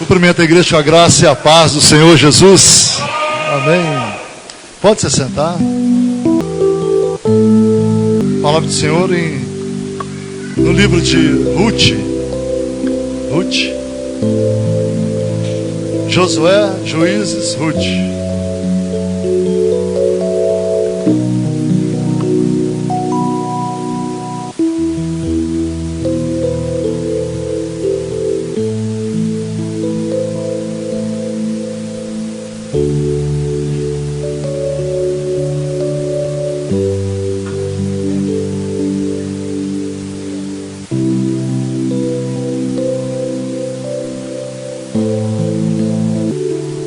Cumprimento a igreja com a graça e a paz do Senhor Jesus. Amém. Pode se sentar. Palavra do Senhor no livro de Ruth. Josué, Juízes, Ruth.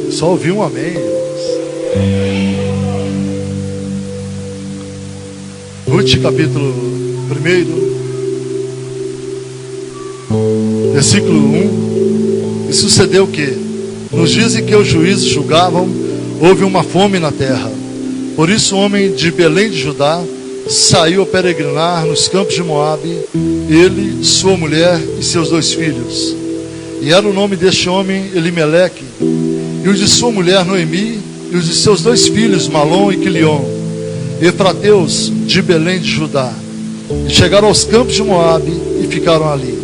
Só ouvi um amém, irmãos. Ruth, capítulo 1, versículo 1. E sucedeu que, nos dias em que os juízes julgavam, houve uma fome na terra. Por isso o homem de Belém de Judá saiu a peregrinar nos campos de Moabe, ele, sua mulher e seus 2 filhos. E era o nome deste homem Elimeleque, e os de sua mulher Noemi, e os de seus 2 filhos Malom e Quilion, efrateus de Belém de Judá. E chegaram aos campos de Moabe e ficaram ali.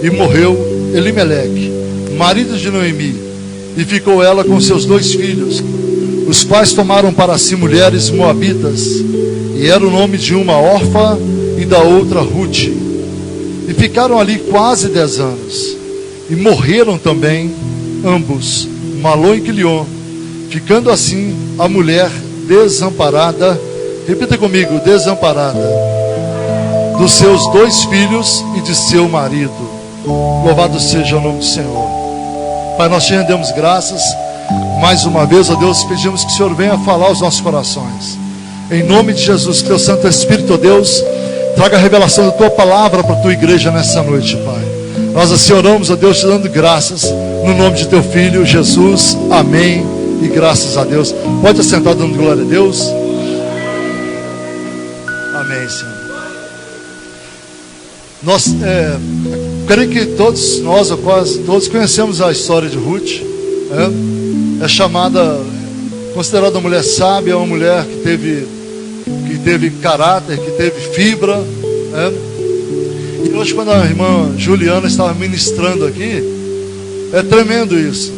E morreu Elimeleque, marido de Noemi, e ficou ela com seus 2 filhos, os quais tomaram para si mulheres moabitas, e era o nome de uma Orfa e da outra Ruth. E ficaram ali quase 10 anos, e morreram também ambos, Malom e Quilion, ficando assim a mulher desamparada, repita comigo, desamparada, dos seus 2 filhos e de seu marido. Louvado seja o nome do Senhor. Pai, nós te rendemos graças mais uma vez, ó Deus, pedimos que o Senhor venha falar aos nossos corações, em nome de Jesus, que teu Santo Espírito, ó Deus, traga a revelação da tua palavra para a tua igreja nessa noite, Pai. Nós assim oramos, ó Deus, te dando graças no nome de teu Filho Jesus, amém e graças a Deus. Pode assentar dando glória a Deus. Amém, Senhor. Nós, creio que todos nós, ou quase todos, conhecemos a história de Ruth. É chamada, considerada uma mulher sábia, uma mulher que teve caráter, que teve fibra. E hoje, quando a irmã Juliana estava ministrando aqui, é tremendo isso.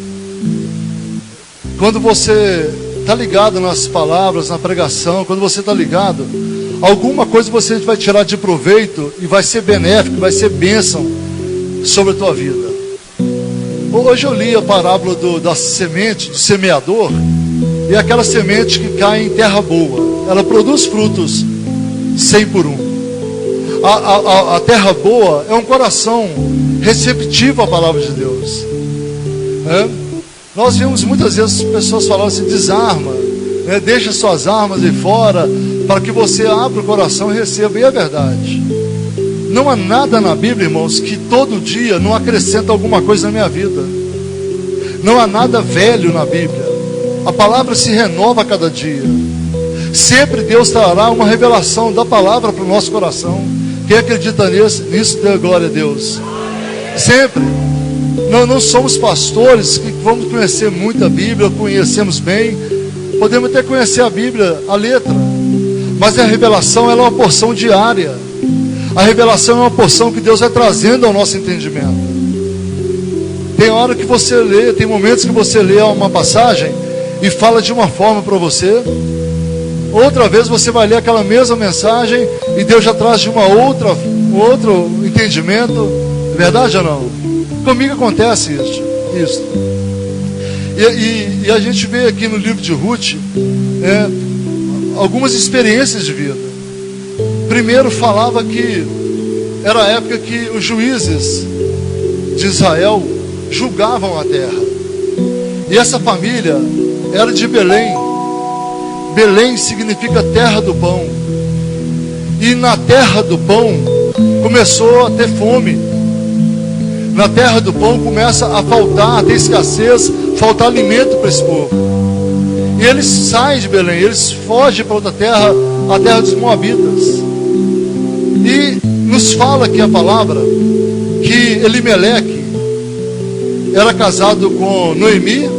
Quando você está ligado nas palavras, na pregação, quando você está ligado, alguma coisa você vai tirar de proveito e vai ser benéfico, vai ser bênção sobre a tua vida. Hoje eu li a parábola da semente, do semeador, e aquela semente que cai em terra boa, ela produz frutos 100 por 1. A terra boa é um coração receptivo à palavra de Deus. Nós vemos muitas vezes pessoas falando assim: desarma, deixa suas armas aí fora, para que você abra o coração e receba. E é verdade. Não há nada na Bíblia, irmãos, que todo dia não acrescenta alguma coisa na minha vida. Não há nada velho na Bíblia. A palavra se renova a cada dia. Sempre Deus trará uma revelação da palavra para o nosso coração. Quem acredita nisso, dê glória a Deus. Sempre. Não somos pastores que vamos conhecer muito a Bíblia, conhecemos bem. Podemos até conhecer a Bíblia, a letra. Mas a revelação ela é uma porção diária. A revelação é uma porção que Deus vai trazendo ao nosso entendimento. Tem hora que você lê, tem momentos que você lê uma passagem e fala de uma forma para você. Outra vez você vai ler aquela mesma mensagem e Deus já traz de um outro entendimento. É verdade ou não? Comigo acontece isso. E a gente vê aqui no livro de Ruth algumas experiências de vida. Primeiro falava que era a época que os juízes de Israel julgavam a terra. E essa família era de Belém. Belém significa terra do pão. E na terra do pão começou a ter fome. Na terra do pão começa a faltar, a ter escassez, faltar alimento para esse povo. E eles saem de Belém, eles fogem para outra terra, a terra dos Moabitas. E nos fala aqui a palavra que Elimeleque era casado com Noemi.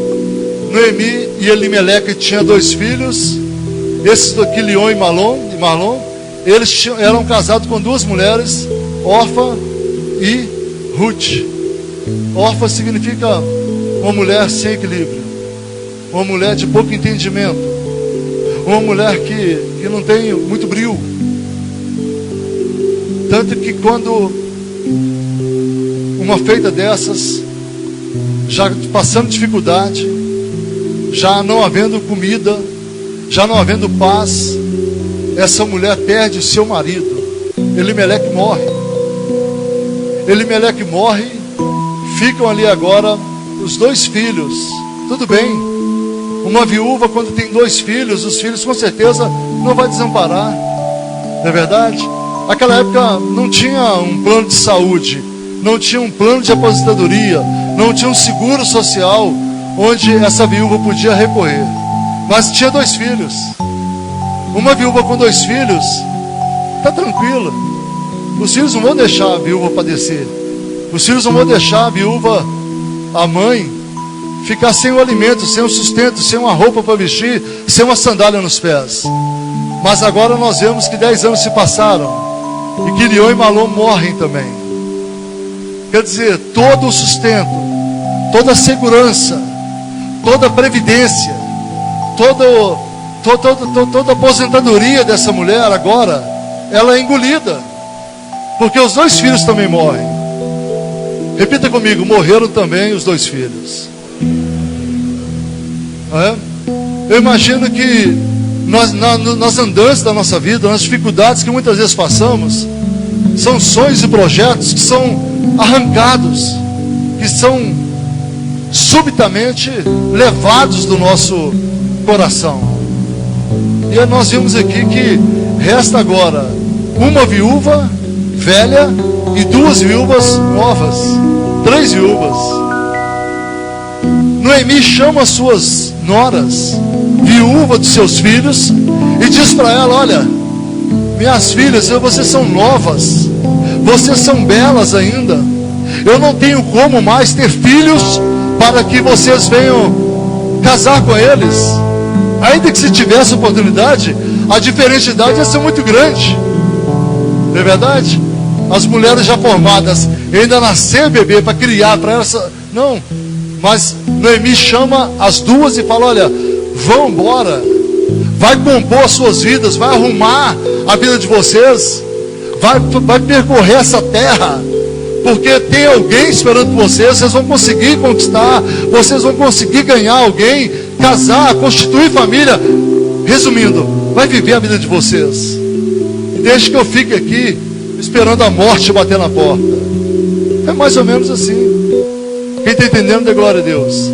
Noemi e Elimeleque tinham 2 filhos, esses do Quilion e Malom. Eles eram casados com 2 mulheres, Orfa e Ruth. Orfa significa uma mulher sem equilíbrio, uma mulher de pouco entendimento, uma mulher que não tem muito brio. Tanto que quando uma feita dessas, já passando dificuldade, já não havendo comida, já não havendo paz, essa mulher perde o seu marido. Elimeleque morre. Elimeleque morre. Ficam ali agora os 2 filhos. Tudo bem, uma viúva quando tem 2 filhos, os filhos com certeza não vai desamparar, não é verdade? Naquela época não tinha um plano de saúde, não tinha um plano de aposentadoria, não tinha um seguro social onde essa viúva podia recorrer, mas tinha 2 filhos. Uma viúva com 2 filhos está tranquila. Os filhos não vão deixar a viúva padecer. Os filhos não vão deixar a viúva, a mãe, ficar sem o alimento, sem o sustento, sem uma roupa para vestir, sem uma sandália nos pés. Mas agora nós vemos que 10 anos se passaram e Quilion e Malom morrem também. Quer dizer, todo o sustento, toda a segurança, toda a previdência, toda a aposentadoria dessa mulher agora, ela é engolida, porque os 2 filhos também morrem. Repita comigo: morreram também os 2 filhos. Eu imagino que nas andanças da nossa vida, nas dificuldades que muitas vezes passamos, são sonhos e projetos que são arrancados, que são subitamente levados do nosso coração. E nós vimos aqui que resta agora uma viúva velha e 2 viúvas novas, 3 viúvas. Noemi chama as suas noras, viúva dos seus filhos, e diz para ela: olha, minhas filhas, vocês são novas, vocês são belas ainda, eu não tenho como mais ter filhos para que vocês venham casar com eles. Ainda que se tivesse oportunidade, a diferença ia ser muito grande, não é verdade? As mulheres já formadas, ainda nascer bebê para criar para elas, não. Mas Noemi chama as 2 e fala: olha, vão embora, vai compor as suas vidas, vai arrumar a vida de vocês, vai percorrer essa terra, porque tem alguém esperando por vocês. Vocês vão conseguir conquistar, vocês vão conseguir ganhar alguém, casar, constituir família. Resumindo, vai viver a vida de vocês, e deixe que eu fique aqui esperando a morte bater na porta. É mais ou menos assim. Quem está entendendo, dê glória a Deus.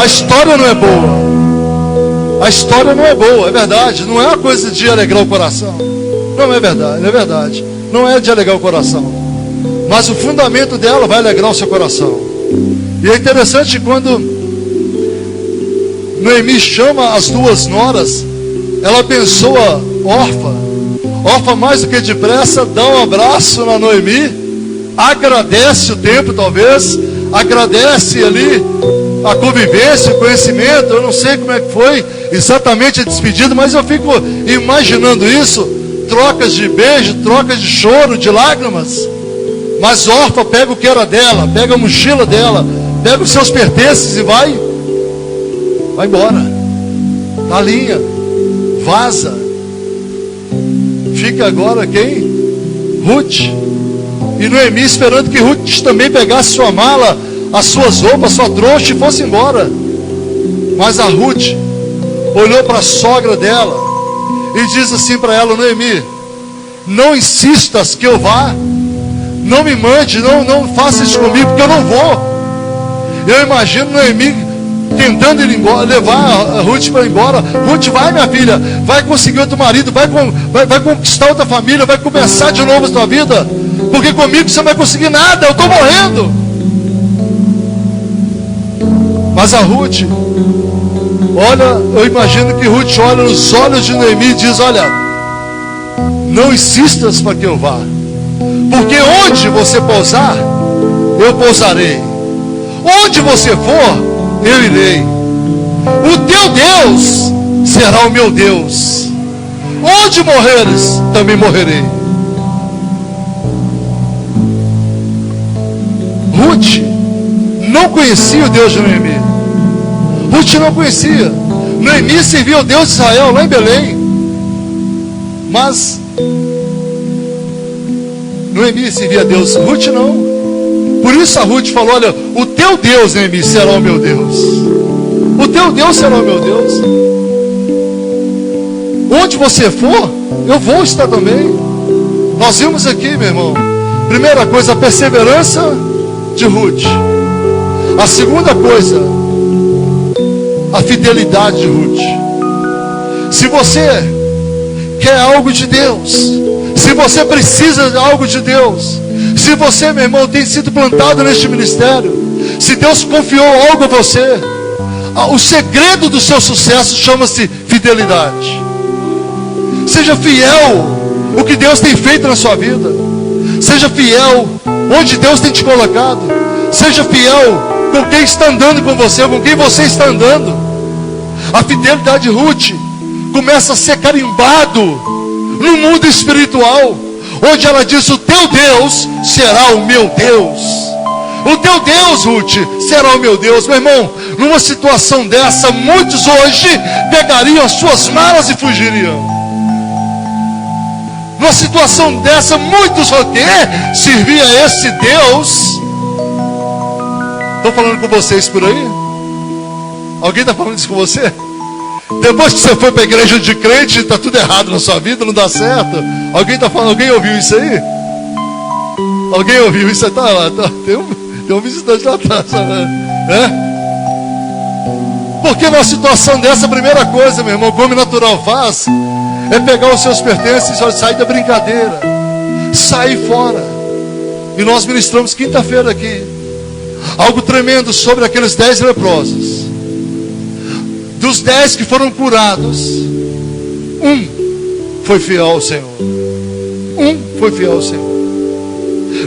A história não é boa. A história não é boa, é verdade. Não é uma coisa de alegrar o coração. Não é verdade, é verdade. Não é de alegrar o coração. Mas o fundamento dela vai alegrar o seu coração. E é interessante quando Noemi chama as 2 noras, ela abençoa Orfa. Orfa mais do que depressa dá um abraço na Noemi, agradece o tempo talvez, agradece ali a convivência, o conhecimento. Eu não sei como é que foi exatamente a despedida, mas eu fico imaginando isso, trocas de beijo, trocas de choro, de lágrimas. Mas Orfa pega o que era dela, pega a mochila dela, pega os seus pertences e vai embora, na linha, vaza. Fica agora quem? Ruth. E Noemi esperando que Ruth também pegasse sua mala, as suas roupas, sua trouxa e fosse embora. Mas a Ruth olhou para a sogra dela e diz assim para ela: Noemi, não insistas que eu vá, não me mande, não faça isso comigo, porque eu não vou. Eu imagino Noemi tentando ir embora, levar a Ruth para ir embora. Ruth, vai, minha filha, vai conseguir outro marido, vai conquistar outra família, vai começar de novo a sua vida, porque comigo você não vai conseguir nada, eu estou morrendo. Mas a Ruth, olha, eu imagino que Ruth olha nos olhos de Noemi e diz: olha, não insistas para que eu vá, porque onde você pousar, eu pousarei. onde você for, eu irei. O teu Deus será o meu Deus. Onde morreres, também morrerei. Ruth não conhecia o Deus de Noemi. Ruth não conhecia. Noemi servia ao Deus de Israel lá em Belém. Mas Noemi servia a Deus, Ruth não. Por isso a Ruth falou: olha, o teu Deus, Noemi, será o meu Deus. O teu Deus será o meu Deus. Onde você for, eu vou estar também. Nós vimos aqui, meu irmão, primeira coisa, a perseverança de Ruth. A segunda coisa, a fidelidade de Ruth. Se você quer algo de Deus, se você precisa de algo de Deus, se você, meu irmão, tem sido plantado neste ministério, se Deus confiou algo a você, o segredo do seu sucesso chama-se fidelidade. Seja fiel o que Deus tem feito na sua vida. Seja fiel onde Deus tem te colocado. Seja fiel com quem está andando com você, com quem você está andando. A fidelidade de Ruth começa a ser carimbado no mundo espiritual, onde ela diz: o teu Deus será o meu Deus. O teu Deus, Ruth, será o meu Deus. Meu irmão, numa situação dessa, muitos hoje pegariam as suas malas e fugiriam. Numa situação dessa, muitos vão ter, servir a esse Deus. Estou falando com vocês por aí? Alguém está falando isso com você? Depois que você foi para a igreja de crente, está tudo errado na sua vida, não dá certo. Alguém está falando, alguém ouviu isso aí? Alguém ouviu isso aí? Tá lá, tá. Tem um visitante lá atrás, Porque numa situação dessa, a primeira coisa, meu irmão, como o natural faz, é pegar os seus pertences e sair da brincadeira, sair fora. E nós ministramos quinta-feira aqui algo tremendo sobre aqueles 10 leprosos. Dos 10 que foram curados, um foi fiel ao Senhor. Um foi fiel ao Senhor.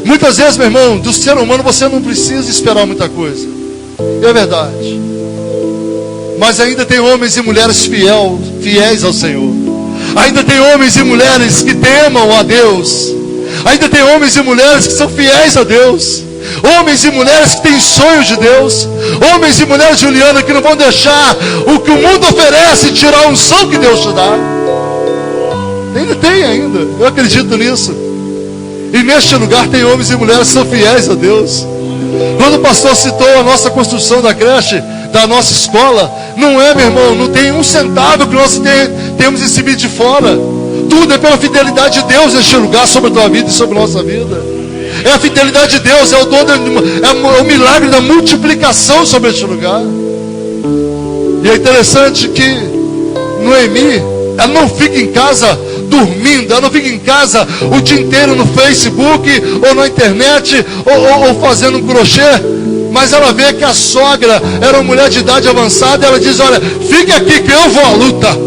Muitas vezes, meu irmão, do ser humano você não precisa esperar muita coisa. É verdade. Mas ainda tem homens e mulheres fiéis ao Senhor. Ainda tem homens e mulheres que temam a Deus. Ainda tem homens e mulheres que são fiéis a Deus. Homens e mulheres que têm sonhos de Deus. Homens e mulheres, Juliana, que não vão deixar o que o mundo oferece tirar a unção que Deus te dá. Ainda tem ainda. Eu acredito nisso. E neste lugar tem homens e mulheres que são fiéis a Deus. Quando o pastor citou a nossa construção da creche, da nossa escola, não é, meu irmão, não tem um centavo que nós temos recebido de fora. Tudo é pela fidelidade de Deus neste lugar, sobre a tua vida e sobre a nossa vida. É a fidelidade de Deus, é o milagre da multiplicação sobre este lugar. E é interessante que Noemi, ela não fica em casa dormindo, ela não fica em casa o dia inteiro no Facebook, ou na internet, ou fazendo um crochê. Mas ela vê que a sogra era uma mulher de idade avançada, e ela diz: olha, fique aqui que eu vou à luta.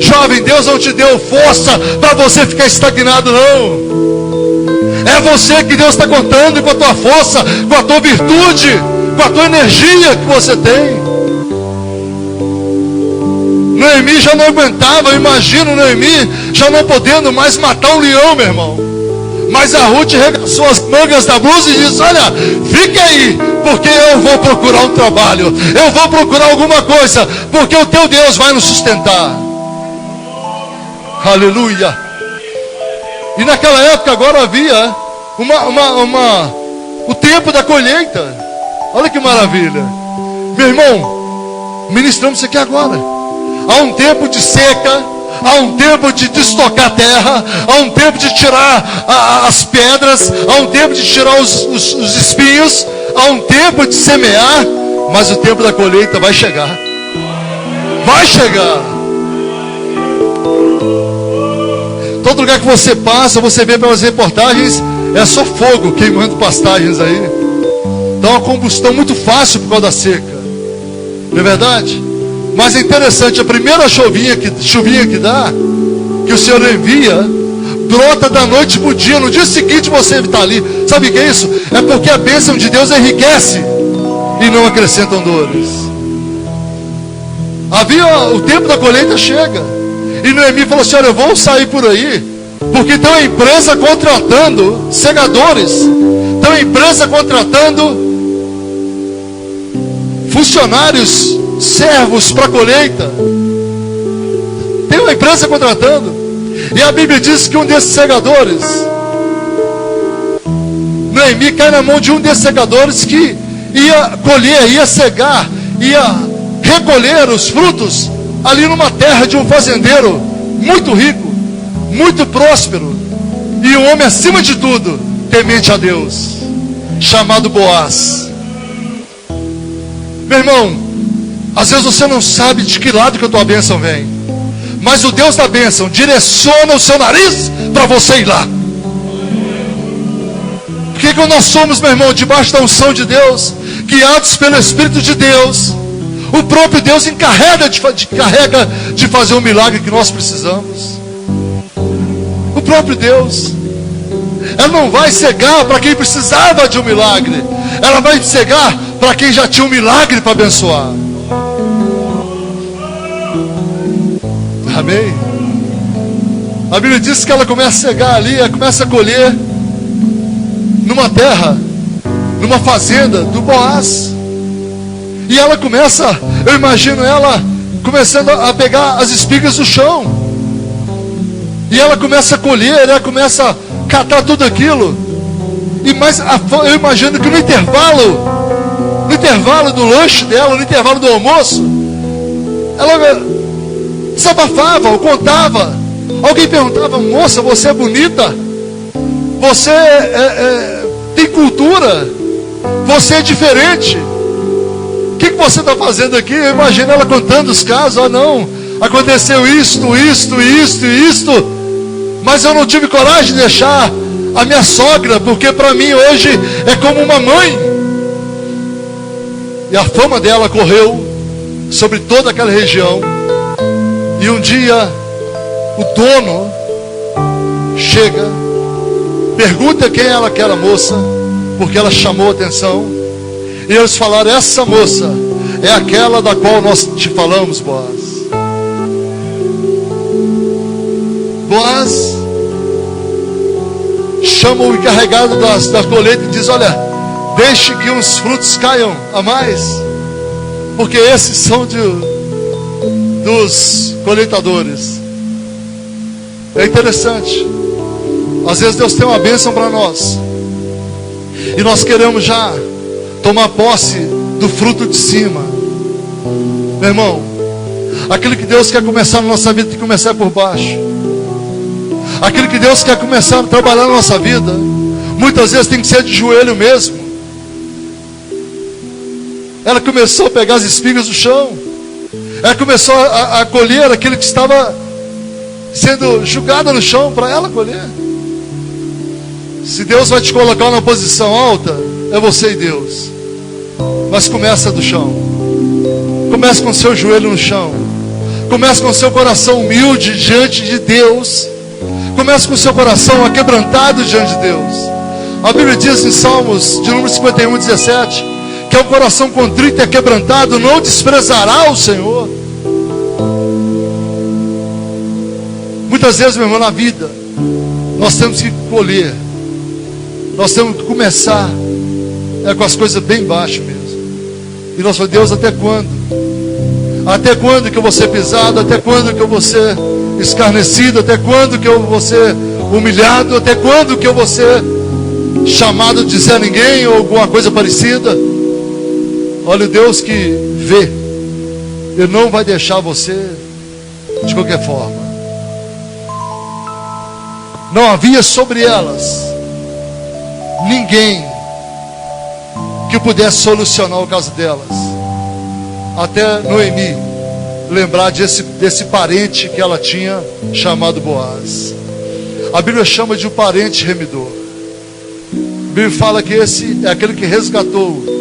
Jovem, Deus não te deu força para você ficar estagnado, não. É você que Deus está contando com a tua força, com a tua virtude, com a tua energia que você tem. Noemi já não aguentava, eu imagino Noemi já não podendo mais matar um leão, meu irmão. Mas a Ruth regaçou as mangas da blusa e disse: olha, fique aí, porque eu vou procurar um trabalho, eu vou procurar alguma coisa, porque o teu Deus vai nos sustentar. Aleluia. E naquela época agora havia o tempo da colheita. Olha que maravilha. Meu irmão, ministramos isso aqui agora. Há um tempo de seca, há um tempo de destocar a terra, há um tempo de tirar as pedras, há um tempo de tirar os espinhos, há um tempo de semear, mas o tempo da colheita vai chegar. Vai chegar. Todo lugar que você passa, você vê pelas reportagens, é só fogo queimando pastagens aí. Dá uma combustão muito fácil por causa da seca. Não é verdade? Mas é interessante, a primeira chuvinha que dá, que o Senhor envia, brota da noite para o dia. No dia seguinte você está ali. Sabe o que é isso? É porque a bênção de Deus enriquece e não acrescentam dores. O tempo da colheita chega. E Noemi falou assim: olha, eu vou sair por aí, porque tem uma empresa contratando segadores, tem uma empresa contratando funcionários, servos para a colheita. Tem uma empresa contratando. E a Bíblia diz que um desses segadores, Noemi cai na mão de um desses segadores que ia colher, ia cegar, ia recolher os frutos ali numa terra de um fazendeiro muito rico, muito próspero, e um homem acima de tudo, temente a Deus, chamado Boaz. Meu irmão, às vezes você não sabe de que lado que a tua bênção vem, mas o Deus da bênção direciona o seu nariz para você ir lá. Porque quando nós somos, meu irmão, debaixo da unção de Deus, guiados pelo Espírito de Deus, o próprio Deus encarrega de fazer o milagre que nós precisamos. O próprio Deus. Ela não vai cegar para quem precisava de um milagre, ela vai cegar para quem já tinha um milagre para abençoar. Amém? A Bíblia diz que ela começa a cegar ali, ela começa a colher numa terra, numa fazenda do Boaz. E ela começa, eu imagino ela começando a pegar as espigas do chão. E ela começa a colher, ela começa a catar tudo aquilo. Eu imagino que no intervalo do lanche dela, no intervalo do almoço, ela desabafava ou contava. Alguém perguntava: moça, você é bonita? Você tem cultura? Você é diferente? O que você está fazendo aqui? Eu imagino ela contando os casos. Ah, não, aconteceu isto, mas eu não tive coragem de deixar a minha sogra, porque para mim hoje é como uma mãe. E a fama dela correu sobre toda aquela região. E um dia o dono chega, pergunta quem é aquela moça, porque ela chamou a atenção. E eles falaram: essa moça é aquela da qual nós te falamos, Boaz. Boaz chama o encarregado da colheita e diz: olha, deixe que uns frutos caiam a mais, porque esses são dos coletadores. É interessante. Às vezes Deus tem uma bênção para nós, e nós queremos já tomar posse do fruto de cima. Meu irmão, aquilo que Deus quer começar na nossa vida tem que começar por baixo. Aquilo que Deus quer começar a trabalhar na nossa vida, muitas vezes tem que ser de joelho mesmo. Ela começou a pegar as espigas do chão. Ela começou a colher aquilo que estava sendo jogado no chão para ela colher. Se Deus vai te colocar numa posição alta, é você e Deus. Mas começa do chão. Começa com o seu joelho no chão. Começa com o seu coração humilde diante de Deus. Começa com o seu coração aquebrantado diante de Deus. A Bíblia diz em Salmos de número 51, 17, que é o coração contrito e quebrantado não desprezará o Senhor. Muitas vezes, meu irmão, na vida nós temos que colher, nós temos que começar com as coisas bem baixo mesmo. E nós falamos: Deus, até quando? Até quando que eu vou ser pisado? Até quando que eu vou ser escarnecido? Até quando que eu vou ser humilhado? Até quando que eu vou ser chamado de Zé Ninguém ou alguma coisa parecida? Olha, o Deus que vê, Ele não vai deixar você de qualquer forma. Não havia sobre elas ninguém que pudesse solucionar o caso delas, até Noemi lembrar desse parente que ela tinha, chamado Boaz. A Bíblia chama de um parente remidor. A Bíblia fala que esse é aquele que resgatou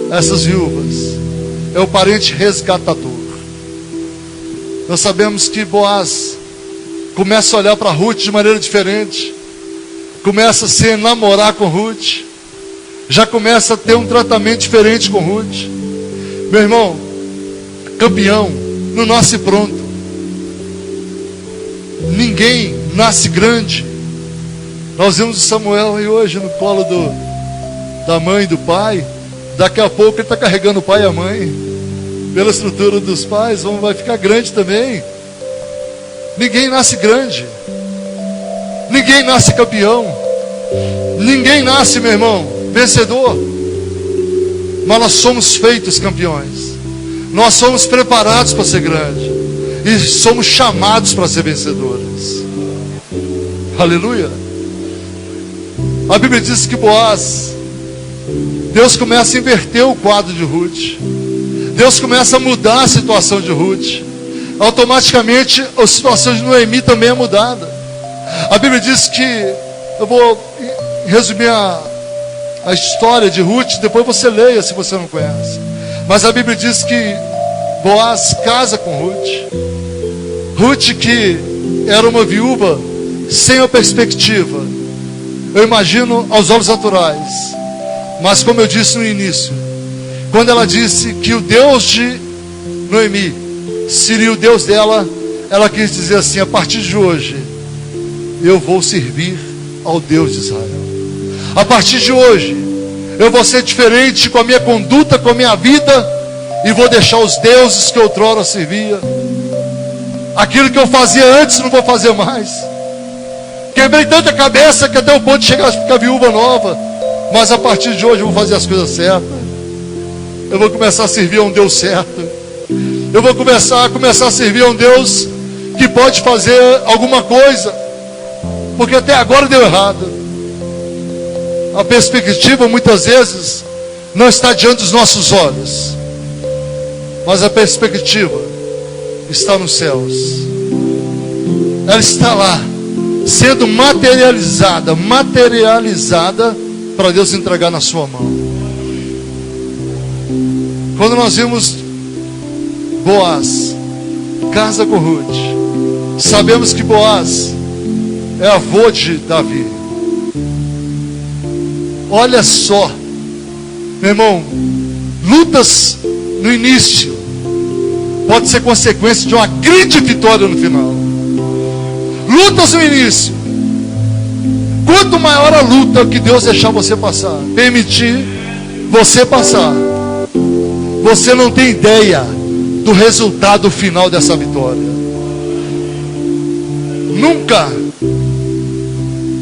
essas viúvas, é o parente resgatador. Nós sabemos que Boaz começa a olhar para Ruth de maneira diferente, começa a se namorar com Ruth, já começa a ter um tratamento diferente com Ruth. Meu irmão, campeão não nasce pronto. Ninguém nasce grande. Nós vimos o Samuel aí hoje no colo da mãe e do pai. Daqui a pouco ele está carregando o pai e a mãe. Pela estrutura dos pais, vai ficar grande também. Ninguém nasce grande. Ninguém nasce campeão. Ninguém nasce, meu irmão, vencedor. Mas nós somos feitos campeões. Nós somos preparados para ser grande. E somos chamados para ser vencedores. Aleluia. A Bíblia diz que Boaz, Deus começa a inverter o quadro de Ruth. Deus começa a mudar a situação de Ruth. Automaticamente a situação de Noemi também é mudada. A Bíblia diz que, eu vou resumir a história de Ruth, depois você leia se você não conhece. Mas a Bíblia diz que Boaz casa com Ruth. Ruth, que era uma viúva sem a perspectiva, eu imagino aos olhos naturais. Mas como eu disse no início, quando ela disse que o Deus de Noemi seria o Deus dela, ela quis dizer assim: a partir de hoje eu vou servir ao Deus de Israel. A partir de hoje eu vou ser diferente com a minha conduta, com a minha vida, e vou deixar os deuses que outrora servia. Aquilo que eu fazia antes não vou fazer mais. Quebrei tanta cabeça que até o ponto de chegar a ficar viúva nova. Mas a partir de hoje eu vou fazer as coisas certas. Eu vou começar a servir a um Deus certo. Eu vou começar a servir a um Deus que pode fazer alguma coisa, porque até agora deu errado. A perspectiva muitas vezes não está diante dos nossos olhos, mas a perspectiva está nos céus. Ela está lá, sendo materializada para Deus entregar na sua mão. Quando nós vimos Boaz casa com Ruth, sabemos que Boaz é avô de Davi. Olha só, meu irmão, lutas no início pode ser consequência de uma grande vitória no final. Lutas no início. Quanto maior a luta que Deus deixar você passar, permitir você passar, você não tem ideia do resultado final dessa vitória. Nunca,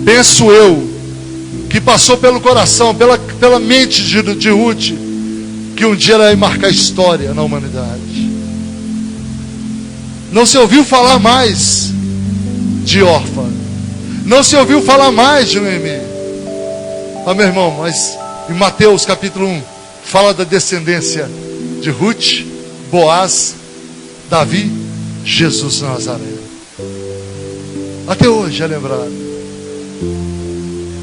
penso eu, que passou pelo coração, pela mente de Ruth, que um dia ela ia marcar história na humanidade. Não se ouviu falar mais de Orfa. Não se ouviu falar mais de Noemi. Meu irmão, mas em Mateus capítulo 1 fala da descendência de Ruth, Boaz, Davi, Jesus de Nazaré. Até hoje é lembrado.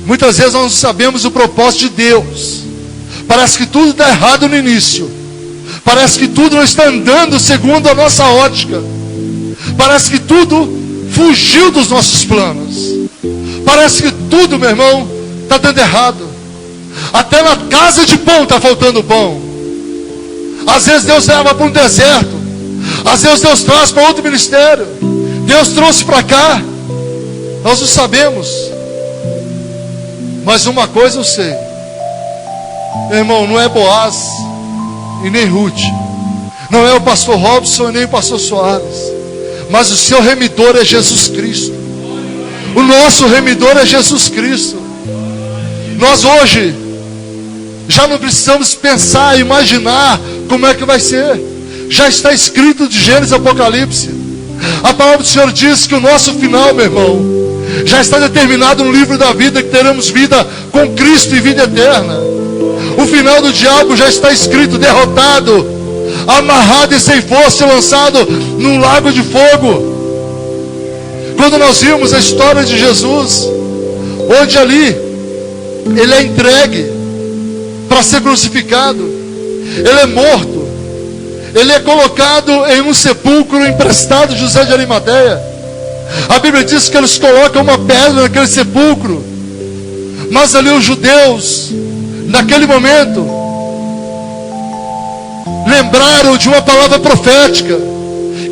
Muitas vezes nós não sabemos o propósito de Deus. Parece que tudo está errado no início. Parece que tudo não está andando segundo a nossa ótica. Parece que tudo fugiu dos nossos planos. Parece que tudo, meu irmão, está dando errado. Até na casa de pão está faltando pão. Às vezes Deus leva para um deserto. Às vezes Deus traz para outro ministério. Deus trouxe para cá. Nós não sabemos. Mas uma coisa eu sei, meu irmão, não é Boaz e nem Ruth, não é o pastor Robson e nem o pastor Soares, mas o seu remidor é Jesus Cristo. O nosso remidor é Jesus Cristo. Nós hoje já não precisamos pensar, imaginar como é que vai ser. Já está escrito de Gênesis a Apocalipse. A palavra do Senhor diz que o nosso final, meu irmão, já está determinado no livro da vida, que teremos vida com Cristo e vida eterna. O final do diabo já está escrito: derrotado, amarrado e sem força, lançado num lago de fogo. Quando nós vimos a história de Jesus, onde ali ele é entregue para ser crucificado, ele é morto, ele é colocado em um sepulcro emprestado de José de Arimateia. A Bíblia diz que eles colocam uma pedra naquele sepulcro. Mas ali os judeus, naquele momento, lembraram de uma palavra profética,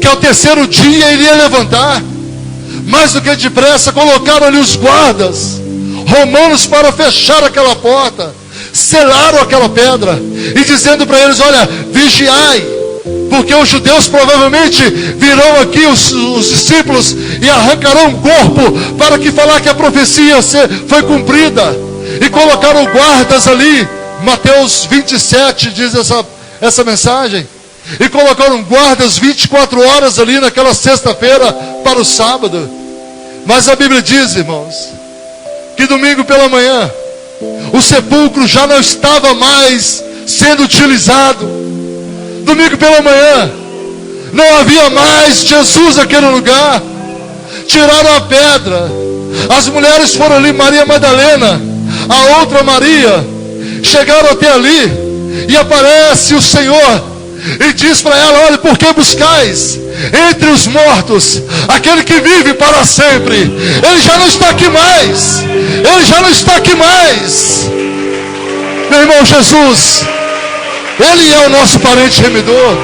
que ao terceiro dia ele ia levantar. Mais do que depressa, colocaram ali os guardas romanos para fechar aquela porta, selaram aquela pedra, e dizendo para eles: olha, vigiai, porque os judeus provavelmente virão aqui, os discípulos, e arrancarão um corpo, para que falar que a profecia foi cumprida. E colocaram guardas ali. Mateus 27 diz essa mensagem. E colocaram guardas 24 horas ali naquela sexta-feira para o sábado. Mas a Bíblia diz, irmãos, que domingo pela manhã o sepulcro já não estava mais sendo utilizado. Domingo pela manhã não havia mais Jesus naquele lugar. Tiraram a pedra. As mulheres foram ali, Maria Madalena, a outra Maria, chegaram até ali, e aparece o Senhor e diz para ela: olha, por que buscais entre os mortos aquele que vive para sempre? Ele já não está aqui mais. Ele já não está aqui mais. Meu irmão, Jesus, Ele é o nosso parente remidor.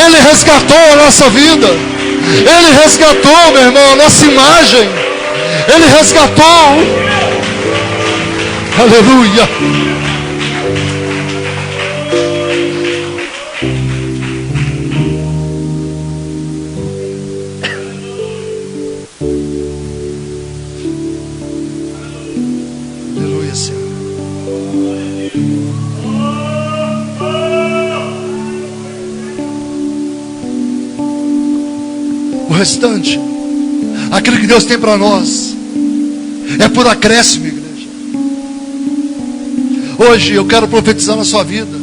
Ele resgatou a nossa vida. Ele resgatou, meu irmão, a nossa imagem. Ele resgatou. Aleluia. Aleluia, Senhor. O restante, aquilo que Deus tem para nós, é por acréscimo, igreja. Hoje eu quero profetizar na sua vida.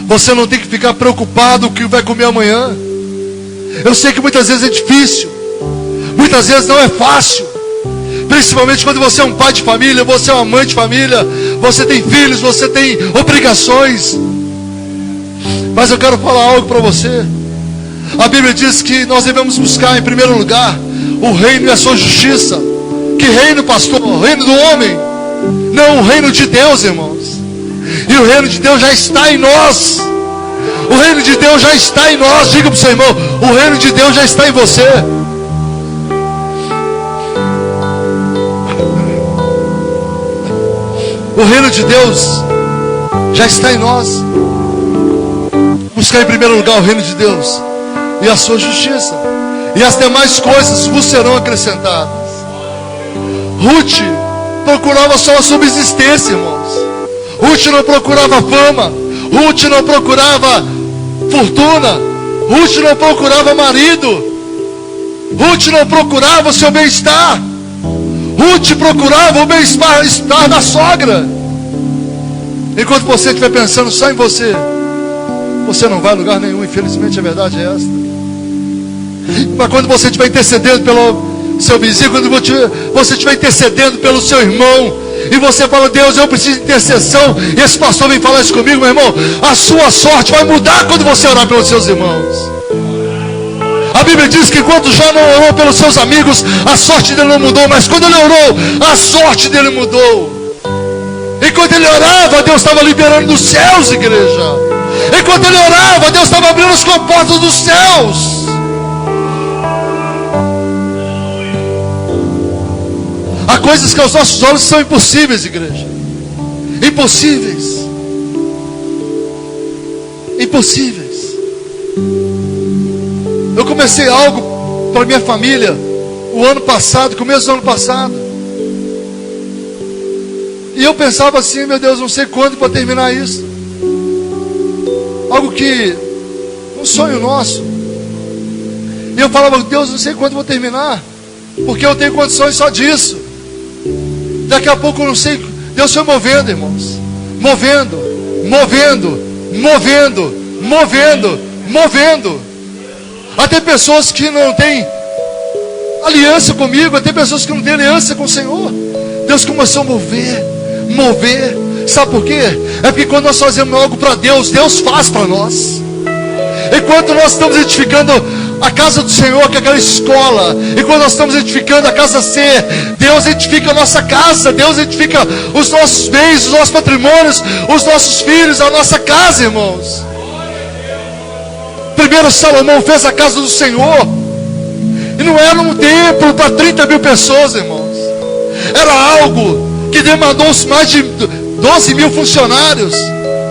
Você não tem que ficar preocupado com o que vai comer amanhã. Eu sei que muitas vezes é difícil, muitas vezes não é fácil, principalmente quando você é um pai de família, você é uma mãe de família, você tem filhos, você tem obrigações. Mas eu quero falar algo para você. A Bíblia diz que nós devemos buscar em primeiro lugar o reino e a sua justiça. Que reino, pastor? O reino do homem? Não, o reino de Deus, irmãos. E o reino de Deus já está em nós. O reino de Deus já está em nós. Diga para o seu irmão: o reino de Deus já está em você. O reino de Deus já está em nós. Buscar em primeiro lugar o reino de Deus e a sua justiça, e as demais coisas vos serão acrescentadas. Ruth procurava só a subsistência, irmãos. Ruth não procurava fama. Ruth não procurava fortuna. Ruth não procurava marido. Ruth não procurava o seu bem-estar. Ruth procurava o bem-estar da sogra. Enquanto você estiver pensando só em você, você não vai a lugar nenhum. Infelizmente a verdade é esta. Mas quando você estiver intercedendo pelo seu vizinho, quando você estiver intercedendo pelo seu irmão, e você fala: Deus, eu preciso de intercessão, e esse pastor vem falar isso comigo, meu irmão, a sua sorte vai mudar quando você orar pelos seus irmãos. A Bíblia diz que enquanto Jó não orou pelos seus amigos, a sorte dele não mudou, mas quando ele orou, a sorte dele mudou. Enquanto ele orava, Deus estava liberando dos céus, igreja. Enquanto ele orava, Deus estava abrindo as comportas dos céus. Há coisas que aos nossos olhos são impossíveis, igreja. Impossíveis. Impossíveis. Eu comecei algo para minha família o ano passado, começo do ano passado. E eu pensava assim: meu Deus, não sei quando para terminar isso. Algo que, um sonho nosso. E eu falava: Deus, não sei quando vou terminar, porque eu tenho condições só disso. Daqui a pouco eu não sei. Deus foi movendo, irmãos. Movendo, movendo, movendo, movendo, movendo. Até pessoas que não têm aliança comigo, até pessoas que não têm aliança com o Senhor. Deus começou a mover, mover. Sabe por quê? É porque quando nós fazemos algo para Deus, Deus faz para nós. Enquanto nós estamos edificando A casa do Senhor, que é aquela escola. E quando nós estamos edificando a casa C, Deus edifica a nossa casa, Deus edifica os nossos bens, os nossos patrimônios, os nossos filhos, a nossa casa, irmãos. Primeiro Salomão fez a casa do Senhor. E não era um templo para 30 mil pessoas, irmãos. Era algo que demandou mais de 12 mil funcionários.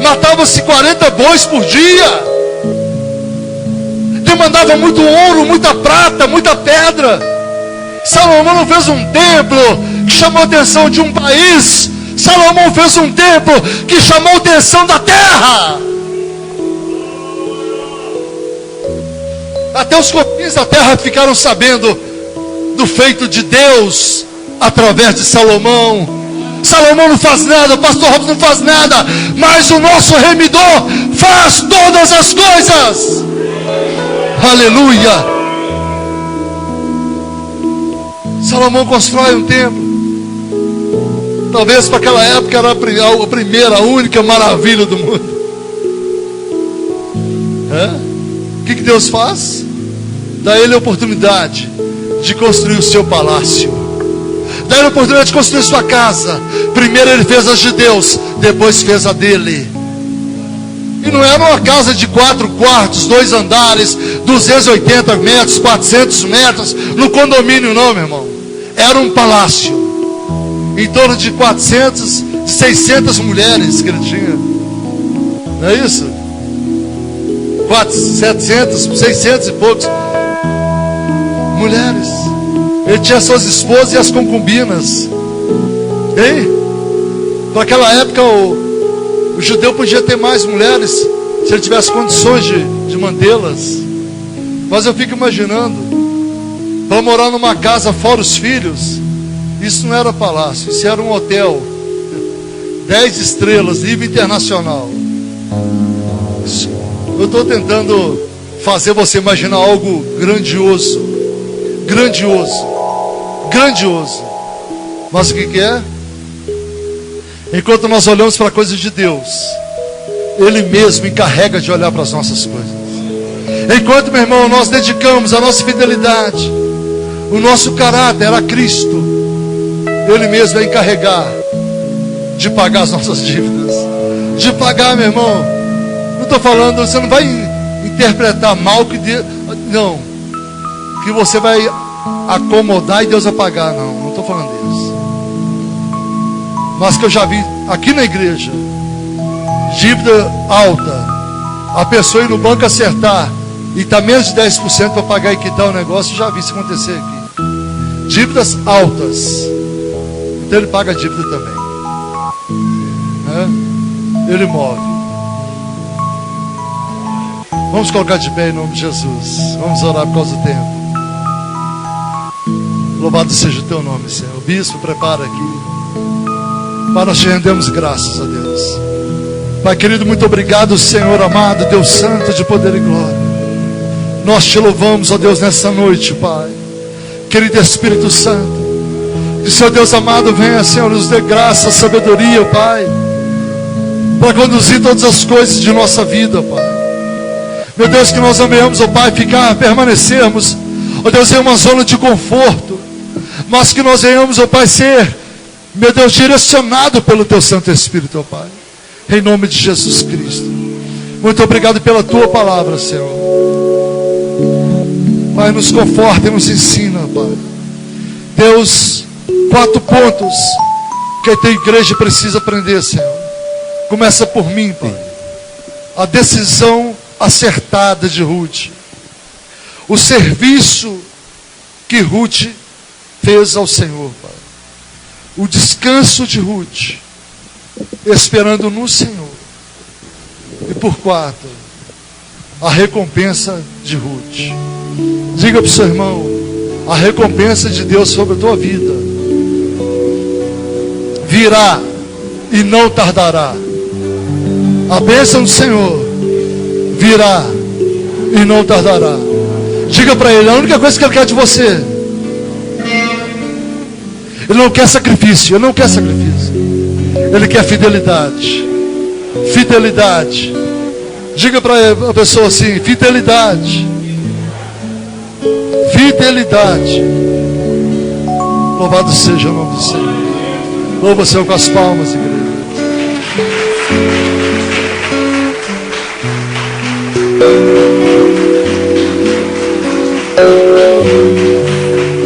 Matava-se 40 bois por dia. Demandava muito ouro, muita prata, muita pedra. Salomão não fez um templo que chamou a atenção de um país. Salomão fez um templo que chamou a atenção da terra. Até os confins da terra ficaram sabendo do feito de Deus através de Salomão. Salomão não faz nada, o pastor Robson não faz nada, mas o nosso remidor faz todas as coisas. Aleluia. Salomão constrói um templo. Talvez para aquela época era a primeira, a única maravilha do mundo. O que Deus faz? Dá ele a oportunidade de construir o seu palácio. Dá ele a oportunidade de construir sua casa. Primeiro ele fez a de Deus, depois fez a dele. E não era uma casa de 4 quartos, 2 andares, 280 metros, 400 metros, no condomínio não, meu irmão. Era um palácio. Em torno de 400, 600 mulheres que ele tinha. Não é isso? 700, 600 e poucos mulheres. Ele tinha suas esposas e as concubinas. Ei? Para aquela época o judeu podia ter mais mulheres se ele tivesse condições de mantê-las. Mas eu fico imaginando, para morar numa casa fora os filhos, isso não era palácio, isso era um hotel 10 estrelas, nível internacional. Eu estou tentando fazer você imaginar algo grandioso. Grandioso. Grandioso. Mas o que é? Enquanto nós olhamos para a coisa de Deus, Ele mesmo encarrega de olhar para as nossas coisas. Enquanto, meu irmão, nós dedicamos a nossa fidelidade, o nosso caráter a Cristo, Ele mesmo vai encarregar de pagar as nossas dívidas. De pagar, meu irmão. Não estou falando, você não vai interpretar mal que Deus, não, que você vai acomodar e Deus vai pagar, não estou falando disso. Mas que eu já vi aqui na igreja, dívida alta, a pessoa ir no banco acertar e está menos de 10% para pagar e quitar o negócio, já vi isso acontecer aqui. Dívidas altas, então ele paga a dívida também, ele move. Vamos colocar de pé em nome de Jesus. Vamos orar por causa do tempo. Louvado seja o teu nome, Senhor. O bispo prepara aqui. Pai, nós te rendemos graças a Deus. Pai querido, muito obrigado, Senhor amado, Deus santo de poder e glória. Nós te louvamos, ó Deus, nessa noite, Pai. Querido Espírito Santo, que Senhor Deus amado venha, Senhor, nos dê graça, sabedoria, Pai, para conduzir todas as coisas de nossa vida, Pai. Meu Deus, que nós amemos, ó Pai, permanecermos, ó Deus, em uma zona de conforto, mas que nós venhamos, ó Pai, ser, meu Deus, direcionado pelo Teu Santo Espírito, ó Pai, em nome de Jesus Cristo. Muito obrigado pela Tua palavra, Senhor. Pai, nos conforta e nos ensina, Pai. Deus, 4 pontos que a Tua igreja precisa aprender, Senhor. Começa por mim, Pai. A decisão acertada de Ruth, o serviço que Ruth fez ao Senhor, Pai. O descanso de Ruth, esperando no Senhor. E por 4, a recompensa de Ruth. Diga para o seu irmão, a recompensa de Deus sobre a tua vida virá e não tardará. A bênção do Senhor virá e não tardará. Diga para Ele, a única coisa que Ele quer de você, Ele não quer sacrifício, Ele não quer sacrifício, Ele quer fidelidade. Fidelidade. Diga para a pessoa assim, fidelidade. fidelidade. Louvado seja o nome do Senhor. Louva o Senhor com as palmas, igreja.